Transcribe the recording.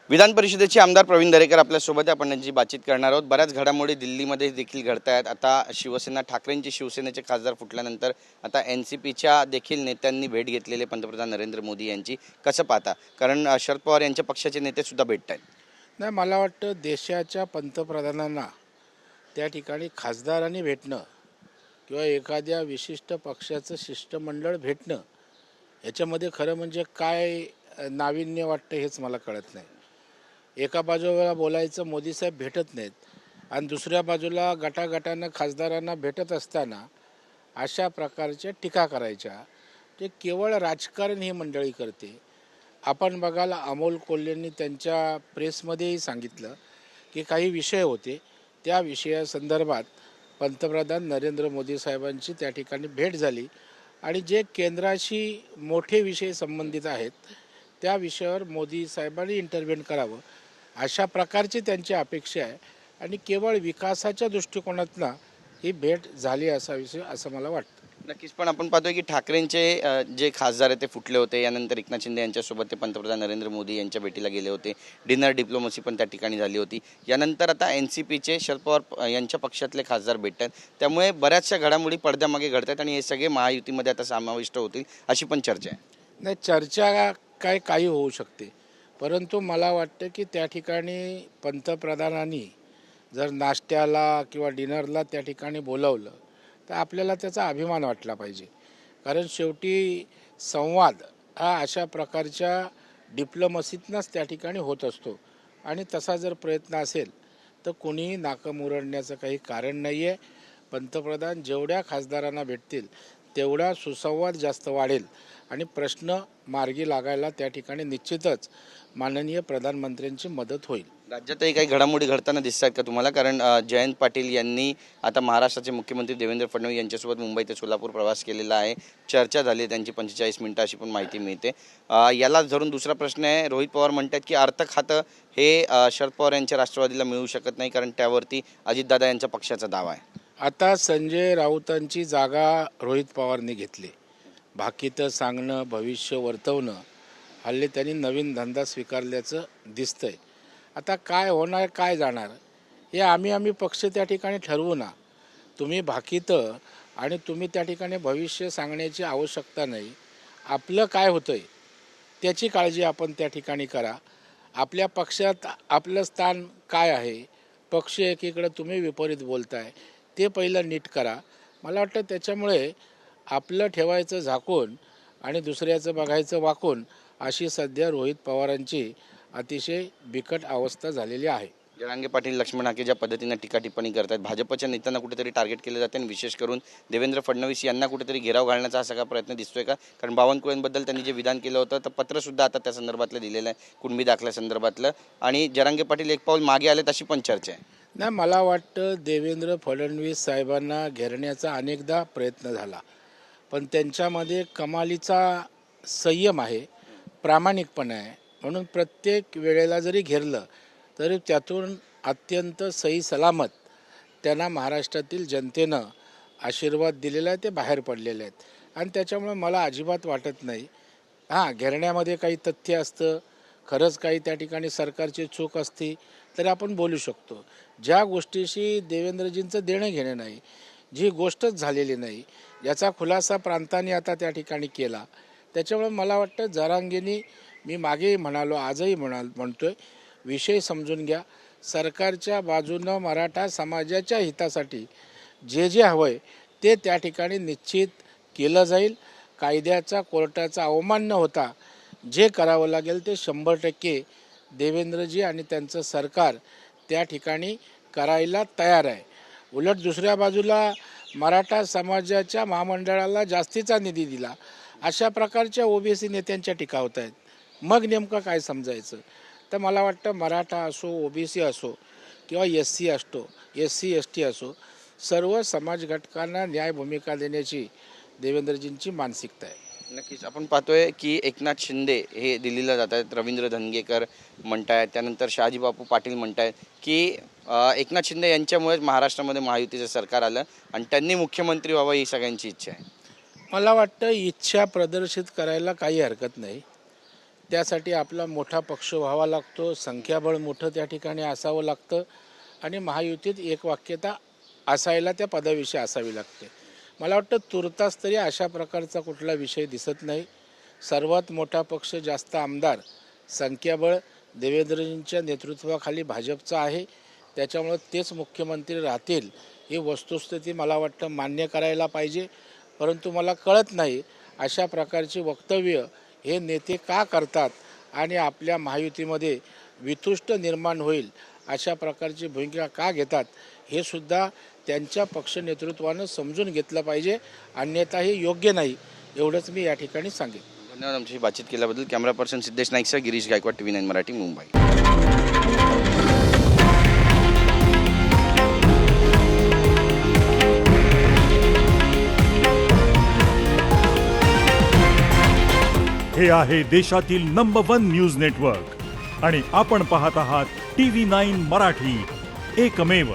विधान परिषदेचे आमदार प्रवीण दरेकर आपल्यासोबत आहे. आपण त्यांची बातचीत करणार आहोत. बऱ्याच घडामोडी दिल्लीमध्ये देखील घडत आहेत. आता शिवसेना ठाकरेंची शिवसेनेचे खासदार फुटल्यानंतर आता NCPच्या देखील नेत्यांनी भेट घेतलेले पंतप्रधान नरेंद्र मोदी यांची. कसं पाहता? कारण शरद पवार यांच्या पक्षाचे नेते सुद्धा भेटत आहेत. नाही, मला वाटतं देशाच्या पंतप्रधानांना त्या ठिकाणी खासदारांनी भेटणं किंवा एखाद्या विशिष्ट पक्षाचं शिष्टमंडळ भेटणं याच्यामध्ये खरं म्हणजे काय नाविन्य वाटतं हेच मला कळत नाही. एका बाजूला बोलायचं मोदी साहेब भेटत नाहीत आणि दुसऱ्या बाजूला गटागटानं खासदारांना भेटत असताना अशा प्रकारच्या टीका करायच्या. ते केवळ राजकारण ही मंडळी करते. आपण बघाल, अमोल कोल्हेंनी त्यांच्या प्रेसमध्येही सांगितलं की काही विषय होते, त्या विषयासंदर्भात पंतप्रधान नरेंद्र मोदी साहेबांची त्या ठिकाणी भेट झाली आणि जे केंद्राशी मोठे विषय संबंधित आहेत त्या विषयावर मोदी साहेबांनी इंटरव्हेन करावं अशा प्रकारची त्यांची अपेक्षा आहे आणि केवळ विकासाच्या दृष्टिकोनातनं ही भेट झाली असावी असं मला वाटतं. नक्कीच. पण आपण पाहतोय की ठाकरेंचे जे खासदार आहेत ते फुटले होते. यानंतर एकनाथ शिंदे यांच्यासोबत ते पंतप्रधान नरेंद्र मोदी यांच्या भेटीला गेले होते. डिनर डिप्लोमसी पण त्या ठिकाणी झाली होती. यानंतर आता NCPचे शरद पवार यांच्या पक्षातले खासदार भेटत आहेत. त्यामुळे बऱ्याचशा घडामोडी पडद्यामागे घडत आहेत आणि हे सगळे महायुतीमध्ये आता समाविष्ट होतील अशी पण चर्चा आहे. नाही, चर्चा काही होऊ शकते, परंतु मला वाटतं की त्या ठिकाणी पंतप्रधानांनी जर नाश्त्याला किंवा डिनरला त्या ठिकाणी बोलवलं तर आपल्याला त्याचा अभिमान वाटला पाहिजे. कारण शेवटी संवाद हा अशा प्रकारच्या डिप्लोमसीतनंच त्या ठिकाणी होत असतो आणि तसा जर प्रयत्न असेल तर कोणीही नाकं मुरडण्याचं काही कारण नाही आहे. पंतप्रधान जेवढ्या खासदारांना भेटतील तेवढा सुसंवाद जास्त वाढेल आणि प्रश्न मार्गी लागायला त्या ठिकाणी निश्चितच माननीय प्रधानमंत्र्यांची मदत होईल. राज्यातही काही घडामोडी घडताना दिसत आहेत का तुम्हाला? कारण जयंत पाटील यांनी आता महाराष्ट्राचे मुख्यमंत्री देवेंद्र फडणवीस यांच्यासोबत मुंबई ते सोलापूर प्रवास केलेला आहे. चर्चा झाली त्यांची 45 मिनिटं अशी पण माहिती मिळते. याला धरून दुसरा प्रश्न आहे. रोहित पवार म्हणतात की अर्थ खातं हे शरद पवार यांच्या राष्ट्रवादीला मिळू शकत नाही, कारण त्यावरती अजितदादा यांच्या पक्षाचा दावा आहे. आता संजय राऊतांची जागा रोहित पवारने घेतली. भाकीतं सांगणं, भविष्य वर्तवणं, हल्ली त्यांनी नवीन धंदा स्वीकारल्याचं दिसतंय. आता काय होणार काय जाणार हे आम्ही पक्ष त्या ठिकाणी ठरवू ना. तुम्ही भाकीतं आणि तुम्ही त्या ठिकाणी भविष्य सांगण्याची आवश्यकता नाही. आपलं काय होतं आहे त्याची काळजी आपण त्या ठिकाणी करा. आपल्या पक्षात आपलं स्थान काय आहे, पक्ष एकीकडं तुम्ही विपरीत बोलताय, ते पहिलं नीट करा. मला वाटतं त्याच्यामुळे आपलं ठेवायचं झाकून आणि दुसऱ्याचं बघायचं वाकून अशी सध्या रोहित पवारांची अतिशय बिकट अवस्था झालेली आहे. जरांगे पाटील, लक्ष्मण हाके ज्या पद्धतीने टीका टिप्पणी करतात, भाजपच्या नेत्यांना कुठेतरी टार्गेट केले जाते आणि विशेष करून देवेंद्र फडणवीस यांना कुठेतरी घेराव घालण्याचा हा सगळा प्रयत्न दिसतोय का? कारण बावनकुळेंबद्दल त्यांनी जे विधान केलं होतं तर पत्रसुद्धा आता त्या संदर्भातलं दिलेलं आहे, कुणबी दाखल्या संदर्भातलं, आणि जरांगे पाटील एक पाऊल मागे आलेत अशी पण चर्चा आहे. नाही, मला वाटतं देवेंद्र फडणवीस साहेबांना घेरण्याचा अनेकदा प्रयत्न झाला, पण त्यांच्यामध्ये कमालीचा संयम आहे, प्रामाणिकपणा आहे. म्हणून प्रत्येक वेळेला जरी घेरलं तरी त्यातून अत्यंत सही सलामत त्यांना महाराष्ट्रातील जनतेनं आशीर्वाद दिलेला आहे, ते बाहेर पडलेले आहेत आणि त्याच्यामुळे मला अजिबात वाटत नाही. घेरण्यामध्ये काही तथ्य असतं, खरंच काही त्या ठिकाणी सरकारची चूक असती तर आपण बोलू शकतो. ज्या गोष्टीशी देवेंद्रजींचं देणं घेणं नाही, जी गोष्टच झालेली नाही, याचा खुलासा प्रांतांनी आता त्या ठिकाणी केला. त्याच्यामुळे मला वाटतं जरांगेंनी, मी मागेही म्हणालो आजही म्हणतोय, विषय समजून घ्या. सरकारच्या बाजूनं मराठा समाजाच्या हितासाठी जे हवं आहे ते त्या ठिकाणी निश्चित केलं जाईल. कायद्याचा, कोर्टाचा अवमान न होता जे करावं लागेल ते 100% देवेंद्रजी आणि त्यांचं सरकार त्या ठिकाणी करायला तयार आहे. उलट दुसऱ्या बाजूला मराठा समाजाच्या महामंडळाला जास्तीचा निधी दिला अशा प्रकारच्या OBC नेत्यांच्या टीका होत आहेत. मग नेमकं काय समजायचं? तर मला वाटतं मराठा असो, OBC असो किंवा SC ST असो, सर्व समाज घटकांना न्याय भूमिका देण्याची देवेंद्रजींची मानसिकता आहे. नक्कीच. आपण पाहतोय की एकनाथ शिंदे हे दिल्लीला जात आहेत, रवींद्र धंगेकर म्हणतायत, त्यानंतर शहाजीबापू पाटील म्हणतायत की एकनाथ शिंदे यांच्यामुळेच महाराष्ट्रामध्ये महायुतीचं सरकार आलं आणि त्यांनी मुख्यमंत्री व्हावं ही सगळ्यांची इच्छा आहे. मला वाटतं इच्छा प्रदर्शित करायला काही हरकत नाही. त्यासाठी आपला मोठा पक्ष व्हावा लागतो, संख्याबळ मोठं त्या ठिकाणी असावं लागतं आणि महायुतीत एकवाक्यता असायला त्या पदाविषयी असावी लागते. मला वाटतं तुर्तास तरी अशा प्रकारचा कुठला विषय दिसत नाही. सर्वात मोठा पक्ष, जास्त आमदार, संख्याबळ देवेंद्रजींच्या नेतृत्वाखाली भाजपचा आहे. त्याच्यामुळं तेच मुख्यमंत्री राहतील ही वस्तुस्थिती मला वाटतं मान्य करायला पाहिजे. परंतु मला कळत नाही अशा प्रकारची वक्तव्य हे नेते का करतात आणि आपल्या महायुतीमध्ये वितुष्ट निर्माण होईल अशा प्रकारची भूमिका का घेतात हे सुद्धा त्यांच्या पक्ष नेतृत्वानं समजून घेतलं पाहिजे. अन्यथा हे योग्य नाही एवढंच मी या ठिकाणी सांगेन. धन्यवाद आमच्याशी बातचीत केल्याबद्दल. कॅमेरा पर्सन सिद्धेश नाईकसह गिरीश गायकवाड, TV9 मराठी, मुंबई. हे आहे देशातील नंबर 1 न्यूज नेटवर्क आणि आपण पाहत आहात TV9 मराठी, एकमेव.